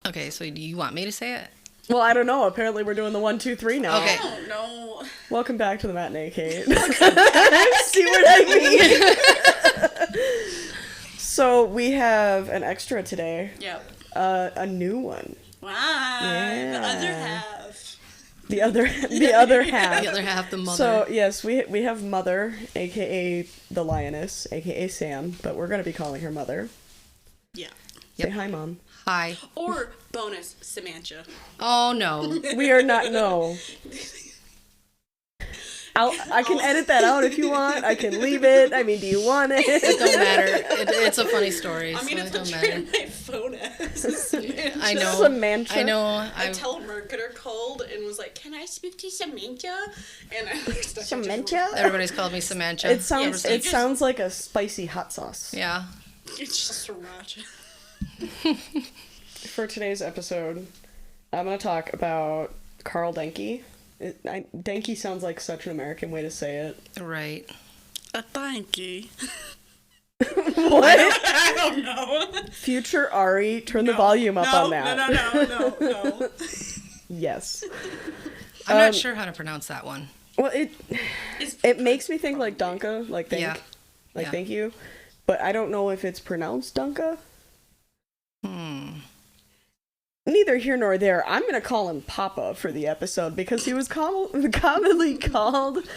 Okay, so do you want me to say it? Well, I don't know. Apparently we're doing the 1, 2, 3 now. Okay. I don't know. Welcome back to the matinee, Kate. See what I mean? So we have an extra today. Yep. A new one. Wow. Yeah. The other half. The other half. The other half, the mother. So yes, we have Mother, aka the Lioness, aka Sam, but we're gonna be calling her Mother. Yeah. Say hi, Mom. Hi. Or bonus, Samantha. Oh, no. We are not. No. I can edit that out if you want. I can leave it. I mean, do you want it? It don't matter. It's a funny story, I'm so gonna it put don't you matter. in my phone as Samantha. I know. Samantha. I know. A telemarketer called and was like, "Can I speak to Samantha?" And I was stuck in just- Samantha. Everybody's called me Samantha. It sounds. It sounds like a spicy hot sauce. Yeah. It's just sriracha. For today's episode, I'm gonna talk about Karl Denke. Denke sounds like such an American way to say it. Right. A thanky. What? I don't know. Future Ari, turn the volume up on that. No. Yes. I'm not sure how to pronounce that one. Well, it makes me think like Danke, like thank, Yeah. like Yeah. thank you, but I don't know if it's pronounced Danke. Neither here nor there. I'm gonna call him Papa for the episode because he was commonly called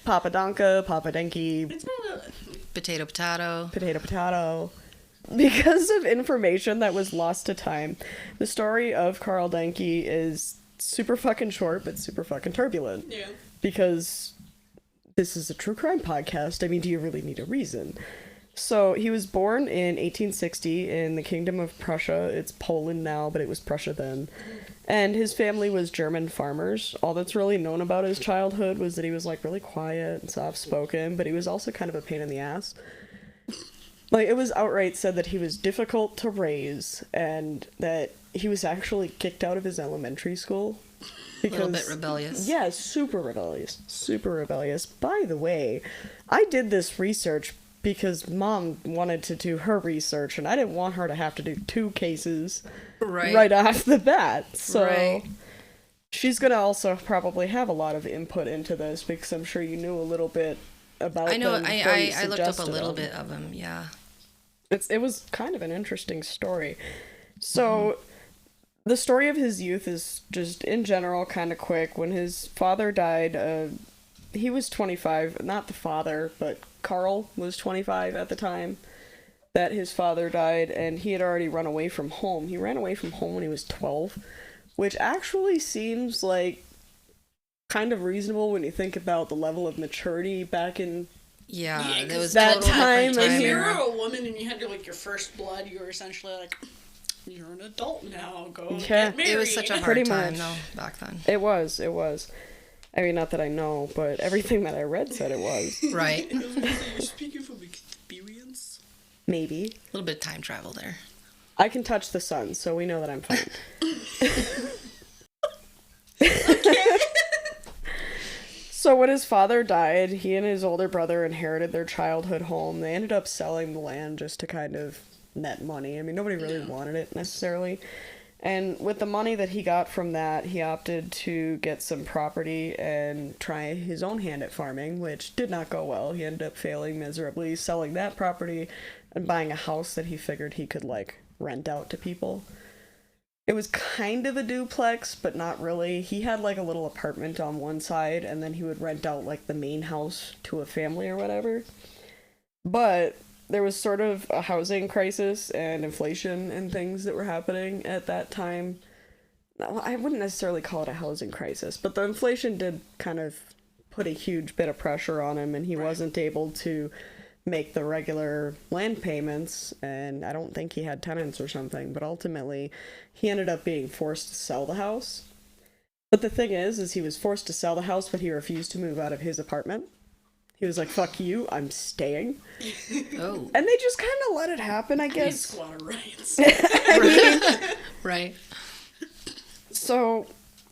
Papa Danke, Papa Denke, Potato, potato. Potato Potato. Because of information that was lost to time, the story of Karl Denke is super fucking short but super fucking turbulent. Yeah. Because this is a true crime podcast. I mean, do you really need a reason? So he was born in 1860 in the Kingdom of Prussia. It's Poland now, but it was Prussia then. And his family was German farmers. All that's really known about his childhood was that he was like really quiet and soft-spoken, but he was also kind of a pain in the ass. Like, it was outright said that he was difficult to raise and that he was actually kicked out of his elementary school. A little bit rebellious. Yeah, super rebellious. Super rebellious. By the way, I did this research because Mom wanted to do her research, and I didn't want her to have to do 2 cases right off the bat. So she's going to also probably have a lot of input into this, because I'm sure you knew a little bit about I know. them before you I looked up a suggested little them. bit of them. Yeah. It was kind of an interesting story. So the story of his youth is just, in general, kind of quick. When his father died, he was 25. Not the father, but Karl was 25 at the time that his father died, and he had already run away from home. He ran away from home when he was 12, which actually seems like kind of reasonable when you think about the level of maturity back in Yeah, there was that total time, different and If you era. were a woman and you had your first blood, you were essentially like, you're an adult now. Go Yeah. get married. It was such a Pretty hard time, much. though, back then. It was. I mean, not that I know, but everything that I read said it was. Right. A You're speaking from experience. Maybe. little bit of time travel there. I can touch the sun, so we know that I'm fine. So when his father died, he and his older brother inherited their childhood home. They ended up selling the land just to kind of net money. I mean, nobody really wanted it necessarily. And with the money that he got from that, he opted to get some property and try his own hand at farming, which did not go well. He ended up failing miserably, selling that property and buying a house that he figured he could, like, rent out to people. It was kind of a duplex, but not really. He had, like, a little apartment on one side, and then he would rent out, like, the main house to a family or whatever. But there was sort of a housing crisis and inflation and things that were happening at that time. Well, I wouldn't necessarily call it a housing crisis, but the inflation did kind of put a huge bit of pressure on him, and he wasn't able to make the regular land payments, and I don't think he had tenants or something, but ultimately he ended up being forced to sell the house. But the thing is he was forced to sell the house, but he refused to move out of his apartment. He was like, fuck you, I'm staying. Oh. And they just kind of let it happen, I guess. Squatter rights. Right. So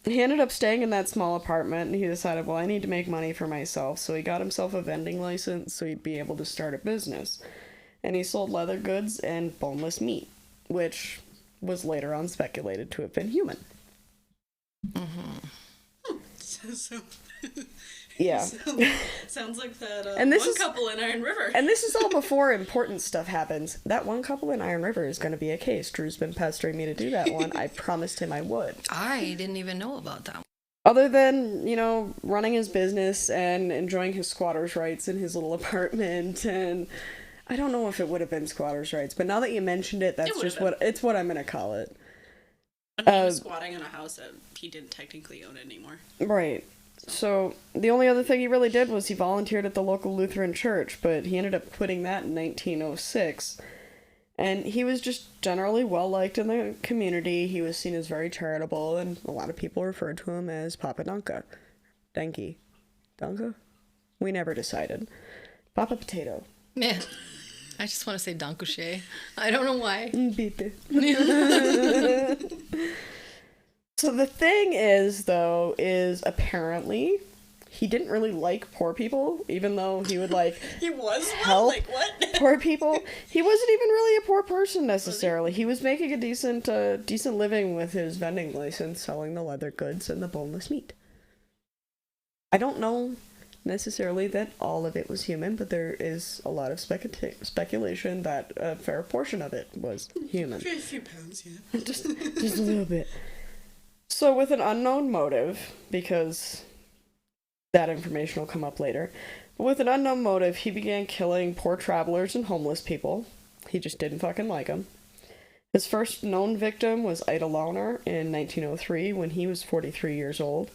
he ended up staying in that small apartment, and he decided, well, I need to make money for myself. So he got himself a vending license so he'd be able to start a business. And he sold leather goods and boneless meat, which was later on speculated to have been human. So Yeah. sounds like that And this one is- couple in Iron River. And this is all before important stuff happens. That one couple in Iron River is going to be a case. Drew's been pestering me to do that one. I promised him I would. I didn't even know about that one. Other than, running his business and enjoying his squatter's rights in his little apartment, and I don't know if it would have been squatter's rights, but now that you mentioned it, that's just what I'm going to call it. And he was squatting in a house that he didn't technically own anymore. Right. So, the only other thing he really did was he volunteered at the local Lutheran church, but he ended up quitting that in 1906. And he was just generally well-liked in the community. He was seen as very charitable, and a lot of people referred to him as Papa Denke. Denke. Denke? We never decided. Papa Potato. Yeah. I just want to say Dankuche. I don't know why. Bitte. So the thing is, though, is apparently he didn't really like poor people, even though he would, He was help like what? poor people. He wasn't even really a poor person, necessarily. He was making a decent living with his vending license, selling the leather goods and the boneless meat. I don't know necessarily that all of it was human, but there is a lot of speculation that a fair portion of it was human. A few pounds, yeah. just a little bit. So with an unknown motive, because that information will come up later, but with an unknown motive, he began killing poor travelers and homeless people. He just didn't fucking like them. His first known victim was Ida Launer in 1903 when he was 43 years old.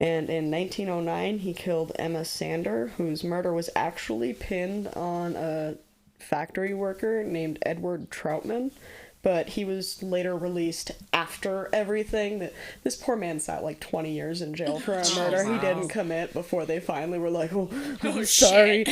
And in 1909, he killed Emma Sander, whose murder was actually pinned on a factory worker named Edward Troutman, but he was later released after everything. This poor man sat 20 years in jail for a murder he didn't commit before they finally were like, oh sorry.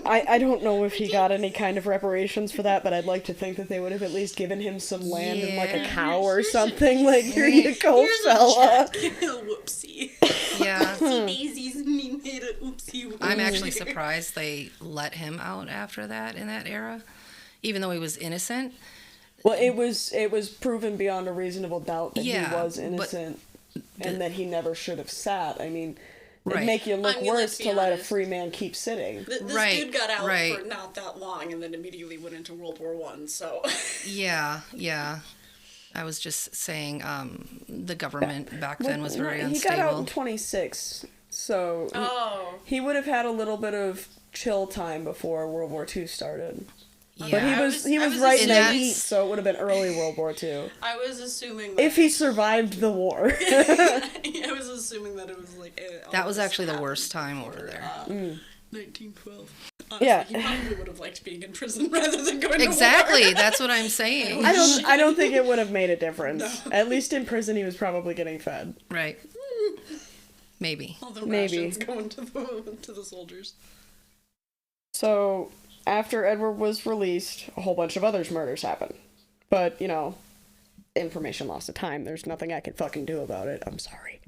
I don't know if he got any kind of reparations for that, but I'd like to think that they would have at least given him some land and a cow or something. Here you go, fella. Whoopsie. Yeah. Daisies, and he made a oopsie. I'm actually surprised they let him out after that in that era, even though he was innocent. Well, it was proven beyond a reasonable doubt that he was innocent and that he never should have sat. I mean, it'd make you look worse to let a free man keep sitting. This dude got out for not that long and then immediately went into World War I, so... Yeah. I was just saying the government back then was very unstable. He got out in 26, so he would have had a little bit of chill time before World War II started. Yeah. But he was right in the heat, so it would have been early World War II. I was assuming if he survived the war. I was assuming that it was that was actually the worst time over there. 1912. Honestly, he probably would have liked being in prison rather than going to war. Exactly, that's what I'm saying. I don't think it would have made a difference. No. At least in prison, he was probably getting fed. Right. Maybe. All the rations going to the soldiers. So, after Edward was released, a whole bunch of other murders happened. But, information lost of time. There's nothing I can fucking do about it. I'm sorry.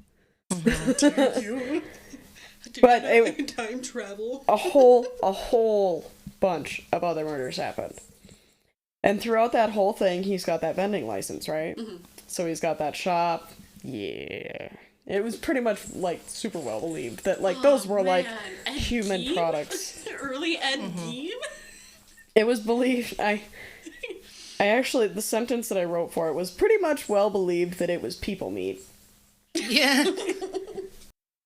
But time travel. a whole bunch of other murders happened. And throughout that whole thing, he's got that vending license, right? Mm-hmm. So he's got that shop. Yeah. It was pretty much, super well believed that, those were, human Gein? products. Early Ed Gein? It was believed, I actually, the sentence that I wrote for it was pretty much well believed that it was people meat. Yeah.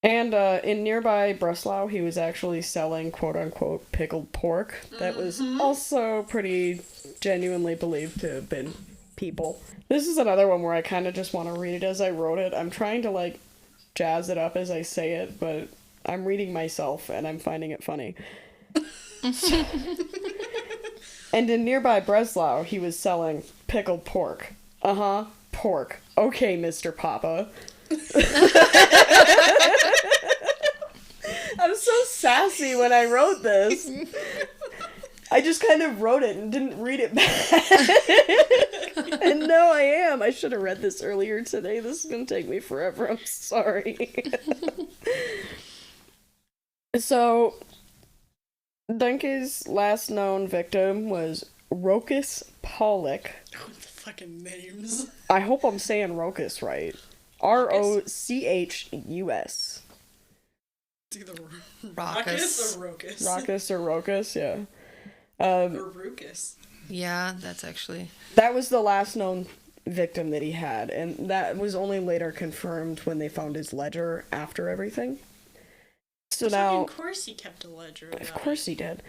And in nearby Breslau, he was actually selling quote-unquote pickled pork that was also pretty genuinely believed to have been people. This is another one where I kind of just want to read it as I wrote it. I'm trying to, jazz it up as I say it, but I'm reading myself, and I'm finding it funny. And in nearby Breslau, he was selling pickled pork. Uh-huh, pork. Okay, Mr. Papa. I'm so sassy when I wrote this. I just kind of wrote it and didn't read it back. And now I am. I should have read this earlier today. This is going to take me forever. I'm sorry. So, Denke's last known victim was Rochus Pollock. fucking names. I hope I'm saying Rochus right. Rochus. It's either Raucous. or Rocus. Rochus or Rochus, yeah. Or Rucus. Yeah, that's actually... That was the last known victim that he had, and that was only later confirmed when they found his ledger after everything. So now... Of course he kept a ledger about Of course he did.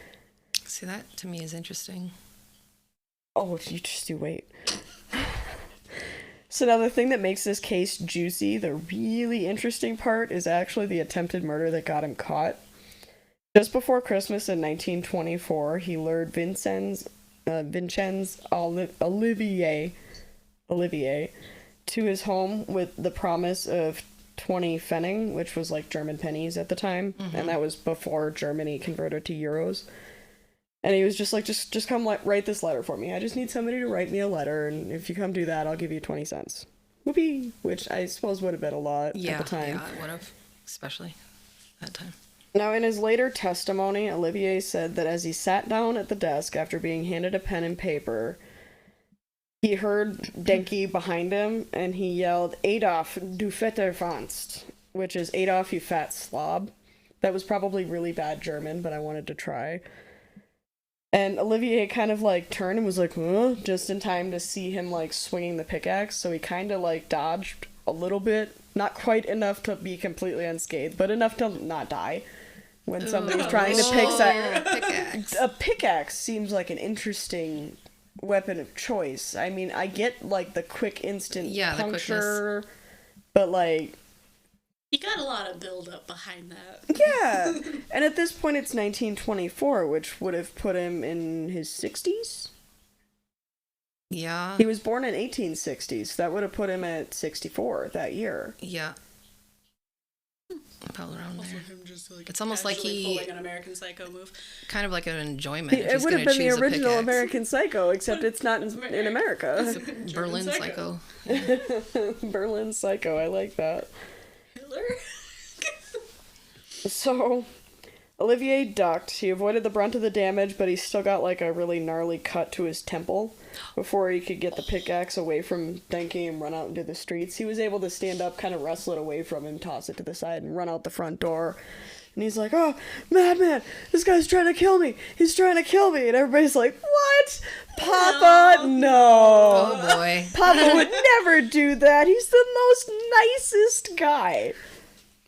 See, that to me is interesting. Oh, you wait. So now the thing that makes this case juicy, the really interesting part, is actually the attempted murder that got him caught. Just before Christmas in 1924, he lured Vincenz Olivier to his home with the promise of 20 Pfennig, which was like German pennies at the time, and that was before Germany converted to euros. And he was just like, just come write this letter for me. I just need somebody to write me a letter, and if you come do that, I'll give you 20 cents. Whoopee! Which I suppose would have been a lot at the time. Yeah, it would have, especially that time. Now, in his later testimony, Olivier said that as he sat down at the desk after being handed a pen and paper, he heard Denke behind him, and he yelled, Adolf, du fetter Franst, which is Adolf, you fat slob. That was probably really bad German, but I wanted to try. And Olivier kind of, like, turned and was like, huh? Just in time to see him, like, swinging the pickaxe, so he kind of, like, dodged a little bit. Not quite enough to be completely unscathed, but enough to not die when somebody's trying to pickaxe. A pickaxe seems like an interesting weapon of choice. I mean, I get, like, the quick instant puncture, but, like... You got a lot of build-up behind that. Yeah! And at this point, it's 1924, which would have put him in his 60s? Yeah. He was born in 1860s. That would have put him at 64 that year. Yeah. Probably around there. Him just, like, it's almost like he... pulling an American Psycho move. Kind of like an enjoyment. It would have been the original American Psycho, except it's not in America. It's Berlin Psycho. Berlin Psycho, I like that. Hitler? So, Olivier ducked. He avoided the brunt of the damage, but he still got, like, a really gnarly cut to his temple before he could get the pickaxe away from Denke and run out into the streets. He was able to stand up, kind of wrestle it away from him, toss it to the side, and run out the front door. And he's like, oh, madman, this guy's trying to kill me. He's trying to kill me. And everybody's like, what? Papa, no. Oh, boy. Papa would never do that. He's the most nicest guy.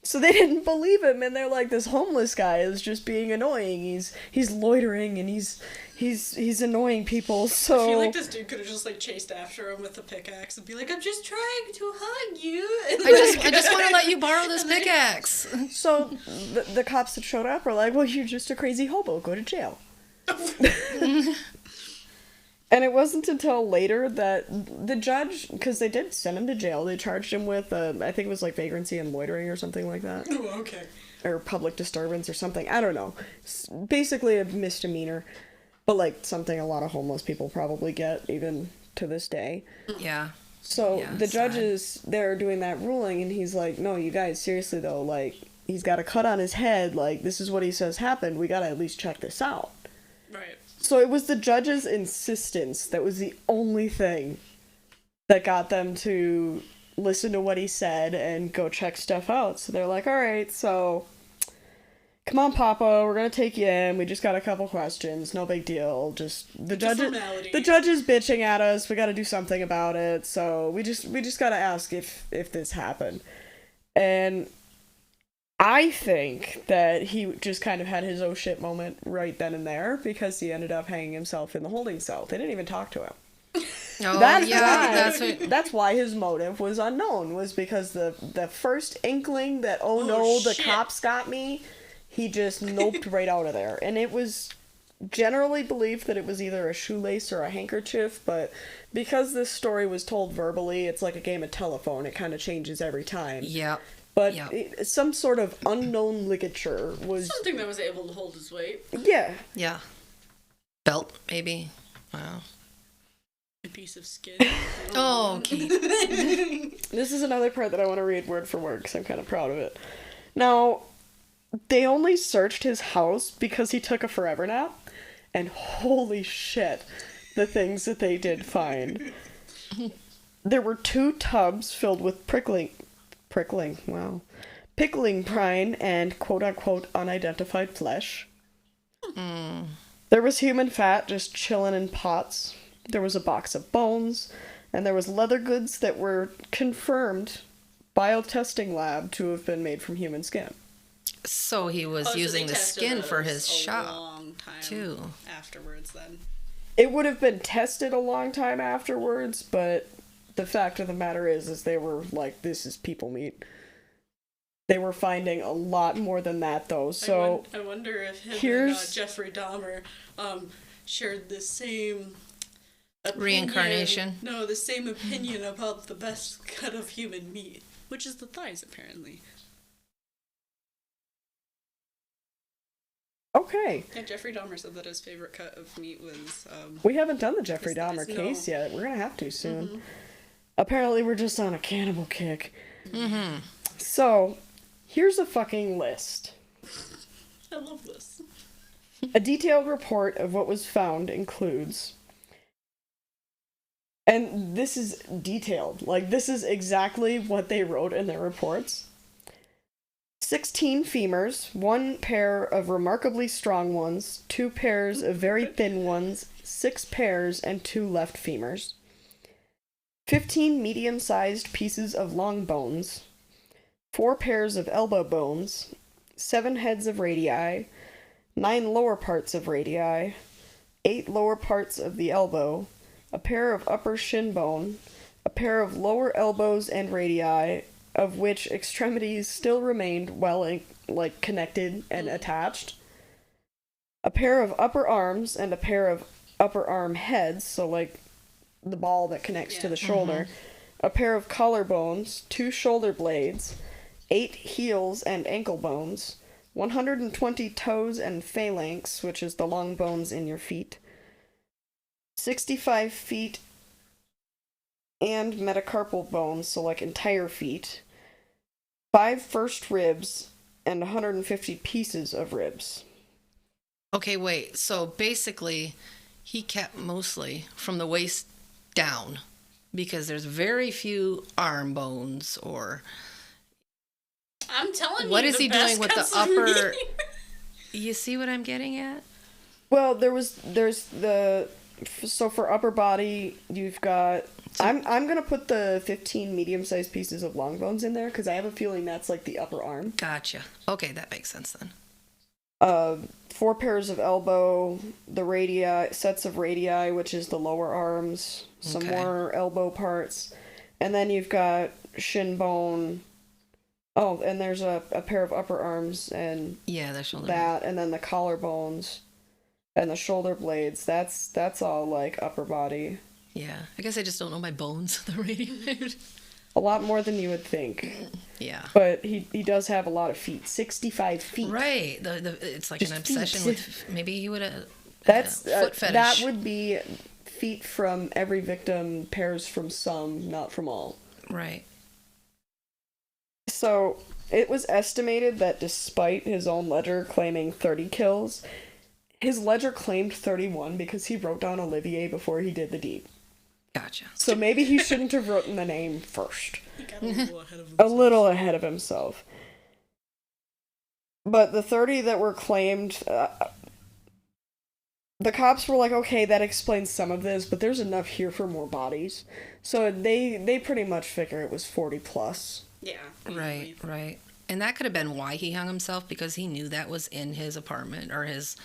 So they didn't believe him, and they're like, this homeless guy is just being annoying. He's loitering, and he's annoying people, so... I feel like this dude could have just, like, chased after him with the pickaxe and be like, I'm just trying to hug you. I just want to let you borrow this pickaxe. So the cops that showed up were like, well, you're just a crazy hobo. Go to jail. And it wasn't until later that the judge, because they did send him to jail, they charged him with, I think it was like vagrancy and loitering or something like that. Oh, okay. Or public disturbance or something. I don't know. Basically a misdemeanor. But like something a lot of homeless people probably get, even to this day. Yeah. So yeah, the judges, they're doing that ruling, and he's like, no, you guys, seriously though, like, he's got a cut on his head, like, this is what he says happened, we gotta at least check this out. Right. So it was the judge's insistence that was the only thing that got them to listen to what he said and go check stuff out. So they're like, alright, so come on, Papa, we're gonna take you in. We just got a couple questions. No big deal. Just the judge is bitching at us. We gotta do something about it. So we just gotta ask if this happened. And I think that he just kind of had his oh shit moment right then and there, because he ended up hanging himself in the holding cell. They didn't even talk to him. Oh, That's why his motive was unknown, was because the first inkling that, the cops got me, he just noped right out of there. And it was generally believed that it was either a shoelace or a handkerchief, but because this story was told verbally, it's like a game of telephone. It kind of changes every time. Yep. But some sort of unknown ligature was... Something that was able to hold his weight. Yeah. Yeah. Belt, maybe. Wow. A piece of skin. Oh, okay. This is another part that I want to read word for word, because I'm kind of proud of it. Now, they only searched his house because he took a forever nap, and holy shit, the things that they did find. There were 2 tubs filled with pickling brine and quote-unquote unidentified flesh. There was human fat just chilling in pots. There was a box of bones, and there was leather goods that were confirmed by a testing lab to have been made from human skin. So he was using the skin for his shop, long time too. Afterwards, then. It would have been tested a long time afterwards, but the fact of the matter is they were like, this is people meat. They were finding a lot more than that, though. So I wonder if him here's... and Jeffrey Dahmer shared the same opinion. Reincarnation? No, the same opinion about the best cut of human meat, which is the thighs, apparently. Okay. Yeah, Jeffrey Dahmer said that his favorite cut of meat was... we haven't done the Jeffrey Dahmer case yet. We're gonna have to soon. Mm-hmm. Apparently we're just on a cannibal kick. Mm-hmm. So, here's a fucking list. I love this. A detailed report of what was found includes... And this is detailed. Like, this is exactly what they wrote in their reports. 16 femurs, 1 pair of remarkably strong ones, 2 pairs of very thin ones, 6 pairs, and 2 left femurs. 15 medium-sized pieces of long bones, 4 pairs of elbow bones, 7 heads of radii, 9 lower parts of radii, 8 lower parts of the elbow, a pair of upper shin bone, a pair of lower elbows and radii, of which extremities still remained well, connected and attached, a pair of upper arms and a pair of upper arm heads, so, like, the ball that connects to the shoulder, a pair of collarbones, 2 shoulder blades, 8 heels and ankle bones, 120 toes and phalanx, which is the long bones in your feet, 65 feet and metacarpal bones, so, like, entire feet, 5 first ribs, and 150 pieces of ribs. Okay, wait. So basically, he kept mostly from the waist down because there's very few arm bones or... I'm telling you, what is he doing with the upper... You see what I'm getting at? Well, there's the... So for upper body, you've got... I'm gonna put the 15 medium-sized pieces of long bones in there, because I have a feeling that's, like, the upper arm. Gotcha. Okay, that makes sense then. 4 pairs of elbow, the radii, sets of radii, which is the lower arms, some more elbow parts, and then you've got shin bone. Oh, and there's a pair of upper arms, and yeah, shoulder that, and then the collarbones, and the shoulder blades. That's all, like, upper body. Yeah, I guess I just don't know my bones. The radii. A lot more than you would think. Yeah. But he does have a lot of feet. 65 feet. Right. It's like just an obsession feet. With... Maybe he would have... That's foot fetish. That would be feet from every victim, pairs from some, not from all. Right. So, it was estimated that despite his own ledger claiming 30 kills, his ledger claimed 31 because he wrote down Olivier before he did the deed. Gotcha. So maybe he shouldn't have written the name first. He got a little ahead of himself. A little ahead of himself. But the 30 that were claimed, the cops were like, okay, that explains some of this, but there's enough here for more bodies. So they pretty much figure it was 40 plus. Yeah. Right. And that could have been why he hung himself, because he knew that was in his apartment or his...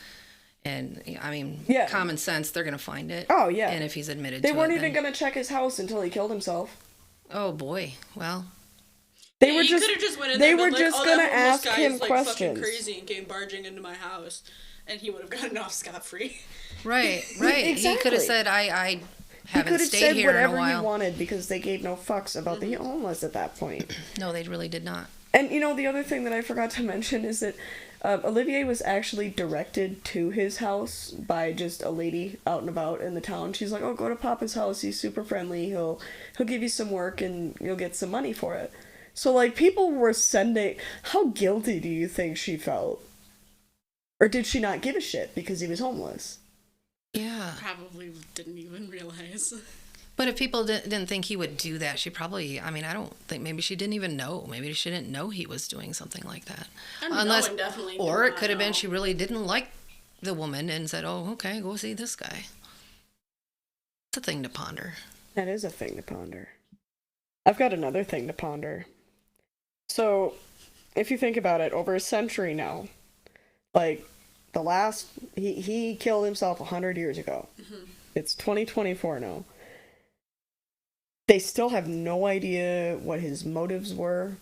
And, I mean, common sense, they're going to find it. Oh, yeah. And if he's admitted to it, they weren't even going to check his house until he killed himself. Oh, boy. Well... They were just going to ask him questions. Fucking crazy and came barging into my house, and he would have gotten off scot-free. Right. Exactly. He could have said, I haven't stayed here in a while. He could have said whatever he wanted, because they gave no fucks about the homeless at that point. No, they really did not. And, the other thing that I forgot to mention is that Olivier was actually directed to his house by just a lady out and about in the town. She's like, oh, go to Papa's house. He's super friendly. He'll give you some work and you'll get some money for it. So, like, people were sending... How guilty do you think she felt? Or did she not give a shit because he was homeless? Yeah. Probably didn't even realize. But if people didn't think he would do that, she probably, I mean, I don't think, maybe she didn't even know. Maybe she didn't know he was doing something like that. No one definitely or did it not could have been know. she really didn't like the woman and said, oh, okay, go see this guy. It's a thing to ponder. That is a thing to ponder. I've got another thing to ponder. So, if you think about it, over a century now, like, he killed himself 100 years ago. Mm-hmm. It's 2024 now. They still have no idea what his motives were,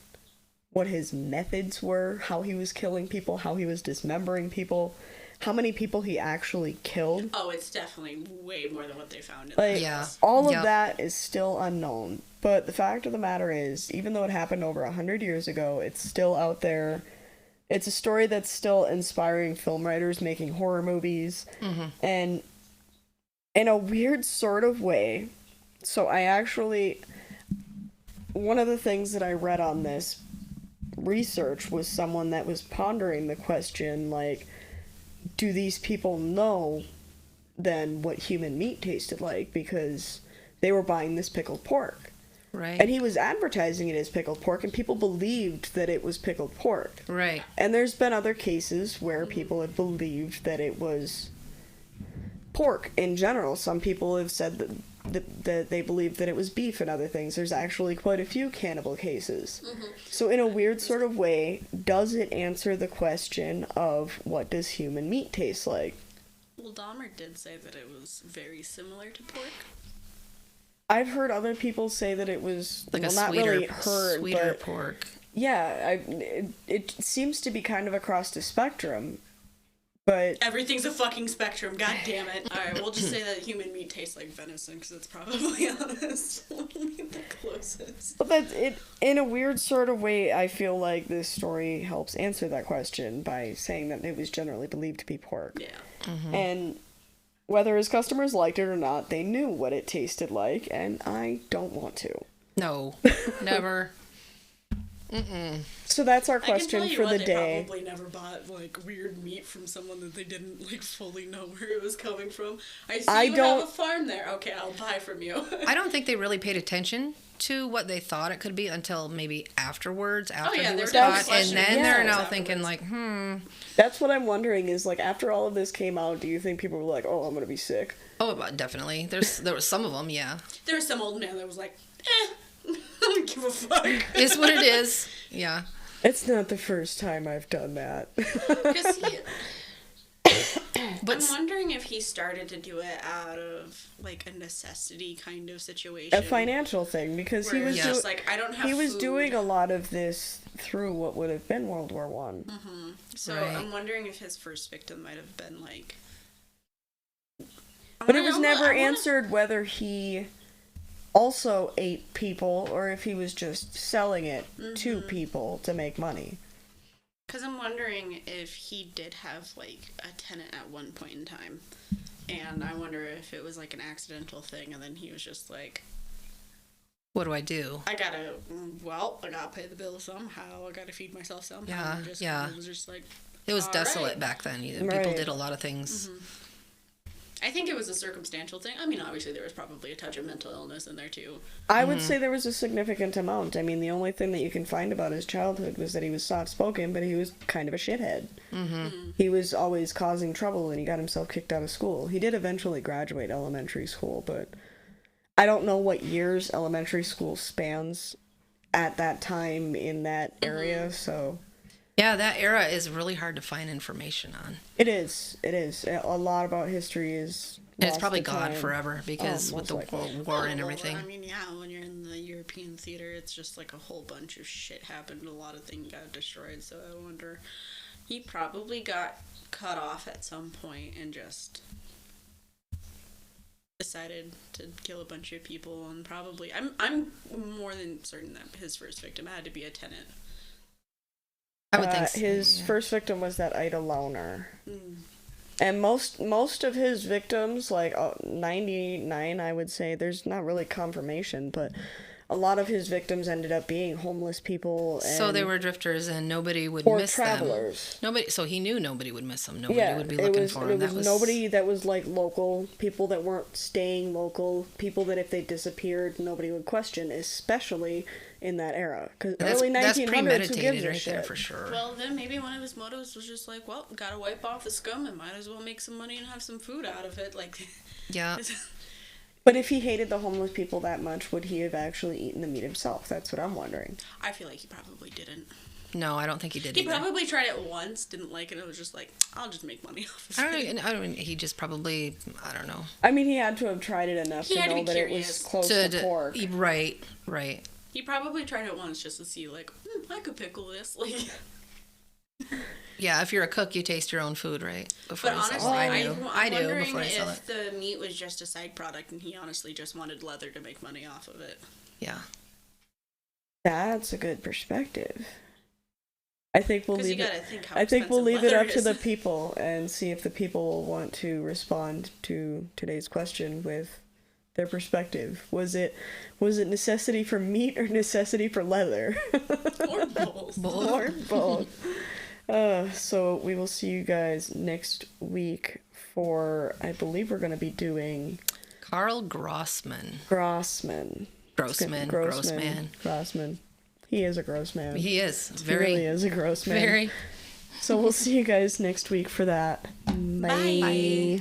what his methods were, how he was killing people, how he was dismembering people, how many people he actually killed. Oh, it's definitely way more than what they found in Like, Yeah. all of Yep. that is still unknown. But the fact of the matter is, even though it happened over 100 years ago, it's still out there. It's a story that's still inspiring film writers making horror movies. Mm-hmm. And in a weird sort of way, so one of the things that I read on this research was someone that was pondering the question, like, do these people know then what human meat tasted like? Because they were buying this pickled pork. Right. And he was advertising it as pickled pork, and people believed that it was pickled pork. Right. And there's been other cases where people have believed that it was pork in general. Some people have said that they believed that it was beef and other things. There's actually quite a few cannibal cases. Mm-hmm. So in a weird sort of way, does it answer the question of what does human meat taste like? Well, Dahmer did say that it was very similar to pork. I've heard other people say that it was, Like well, a not sweeter, really heard, sweeter but pork. yeah, it seems to be kind of across the spectrum. But Everything's a fucking spectrum, god damn it. Alright, we'll just say that human meat tastes like venison, because it's probably honest. The closest. But that's it. In a weird sort of way, I feel like this story helps answer that question by saying that it was generally believed to be pork. Yeah. Mm-hmm. And whether his customers liked it or not, they knew what it tasted like, and I don't want to. No. Never. Mm-mm. So that's our I can question tell you for what, the they day. probably never bought, like, weird meat from someone that they didn't, like, fully know where it was coming from. I see you have a farm there. Okay, I'll buy from you. I don't think they really paid attention to what they thought it could be until maybe afterwards, after yeah, he was they're caught, and questioning then it they're now afterwards. thinking like, That's what I'm wondering is, like, after all of this came out, do you think people were like, oh, I'm gonna be sick? oh, definitely. There was some of them, yeah. There was some old man that was like, I don't give a fuck. It's what it is, yeah. It's not the first time I've done that. Because But I'm wondering if he started to do it out of, like, a necessity kind of situation. A financial thing, because he where was it's just like, I don't have he was food. doing a lot of this through what would have been World War One. Mm-hmm. So Right. I'm wondering if his first victim might have been, like... But it was never answered whether he also ate people or if he was just selling it to people to make money. Because I'm wondering if he did have, like, a tenant at one point in time. And I wonder if it was, like, an accidental thing, and then he was just like, what do I do? I gotta pay the bill somehow. I gotta feed myself somehow. Yeah, And just, yeah. It was just like... It was all desolate right. back then. People Right. did a lot of things. I think it was a circumstantial thing. I mean, obviously there was probably a touch of mental illness in there, too. I would say there was a significant amount. I mean, the only thing that you can find about his childhood was that he was soft-spoken, but he was kind of a shithead. He was always causing trouble, and he got himself kicked out of school. He did eventually graduate elementary school, but I don't know what years elementary school spans at that time in that area, so... Yeah, that era is really hard to find information on. It is. A lot about history is And it's lost probably to gone time. forever because Oh, with the most likely. war and Well, everything. I mean, yeah, when you're in the European theater, it's just like a whole bunch of shit happened. A lot of things got destroyed, so I wonder... He probably got cut off at some point and just decided to kill a bunch of people, and probably... I'm more than certain that his first victim had to be a tenant. I would think so, His yeah. first victim was that Ida Launer. And most of his victims, like 99, I would say, there's not really confirmation, but a lot of his victims ended up being homeless people. And So they were drifters, and nobody would or miss travelers. them. Nobody. So he knew nobody would miss them. Nobody would be looking for him. It was nobody that was like local, people that weren't staying local, people that if they disappeared, nobody would question, especially in that era. Because early 1900s, that's who premeditated gives a right shit? there for sure. Well, then maybe one of his motives was just like, well, gotta wipe off the scum and might as well make some money and have some food out of it. Like, Yeah. But if he hated the homeless people that much, would he have actually eaten the meat himself? That's what I'm wondering. I feel like he probably didn't. No, I don't think he did. He either. probably tried it once, didn't like it, and it was just like, I'll just make money off of it. I don't. He just probably. I don't know. I mean, he had to have tried it enough He to had to know be that it curious. was close to pork. Right. He probably tried it once just to see, like, I could pickle this. Like, Yeah, if you're a cook, you taste your own food, right? Before but you sell honestly, it. I'm I do wondering before I sell it. if the meat was just a side product and he honestly just wanted leather to make money off of it. Yeah. That's a good perspective. I think we'll leave it. I think we'll leave it up to the people and see if the people will want to respond to today's question with their perspective. Was it necessity for meat or necessity for leather? Or both. Or both. So we will see you guys next week for, I believe we're going to be doing Carl Grossman. Grossman. He is a gross man. He is. He really is a gross man. Very. So we'll see you guys next week for that. Bye. Bye.